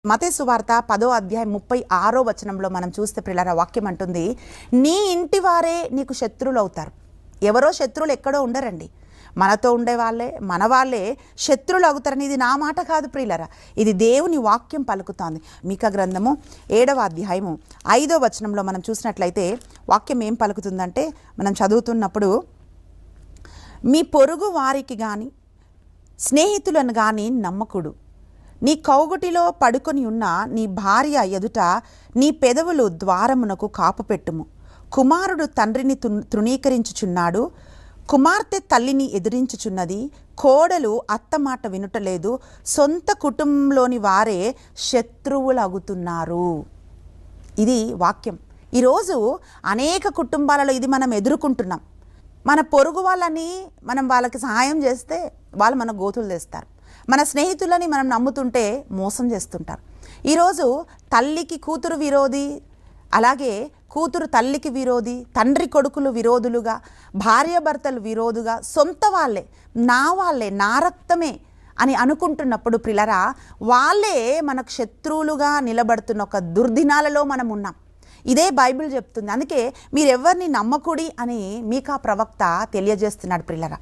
మత్తయి సువార్త 10వ అధ్యాయం 36వ వచనంలో మనం చూస్తే ప్రియులారా వాక్యం అంటుంది, నీ ఇంటి వారే నీకు శత్రువులు అవుతారు. ఎవరో శత్రువులు ఎక్కడో ఉండరండి, మనతో ఉండే వాళ్ళే, మన వాళ్ళే శత్రువులు అవుతారని ఇది నా మాట కాదు ప్రియులారా, ఇది దేవుని వాక్యం పలుకుతోంది. మీకా గ్రంథము 7వ అధ్యాయము 5వ వచనంలో మనం చూసినట్లయితే వాక్యం ఏం పలుకుతుందంటే, మనం చదువుతున్నప్పుడు, మీ పొరుగు వారికి కానీ స్నేహితులను కానీ నమ్మకుడు, నీ కౌగుటిలో పడుకొని ఉన్న నీ భార్య ఎదుట నీ పెదవులు ద్వారమునకు కాపు పెట్టుము. కుమారుడు తండ్రిని తృణీకరించుచున్నాడు, కుమార్తె తల్లిని ఎదిరించుచున్నది, కోడలు అత్తమాట వినుటలేదు, సొంత కుటుంబంలోని వారే శత్రువులగుతున్నారు. ఇది వాక్యం. ఈరోజు అనేక కుటుంబాలలో ఇది మనం ఎదుర్కొంటున్నాం. మన పొరుగు వాళ్ళని మనం వాళ్ళకి సహాయం చేస్తే వాళ్ళు మన గోతులు తెస్తారు, మన స్నేహితులని మనం నమ్ముతుంటే మోసం చేస్తుంటారు. ఈరోజు తల్లికి కూతురు విరోధి, అలాగే కూతురు తల్లికి విరోధి, తండ్రి కొడుకులు విరోధులుగా, భార్యాభర్తలు విరోధుగా, సొంత వాళ్ళే, నా రక్తమే అని అనుకుంటున్నప్పుడు ప్రియులారా, వాళ్ళే మనకు శత్రువులుగా నిలబడుతున్న ఒక దుర్దినాలలో మనం ఉన్నాం. ఇదే బైబిల్ చెప్తుంది. అందుకే మీరెవరిని నమ్మకుడి అని మీకా ప్రవక్త తెలియజేస్తున్నాడు ప్రియులారా.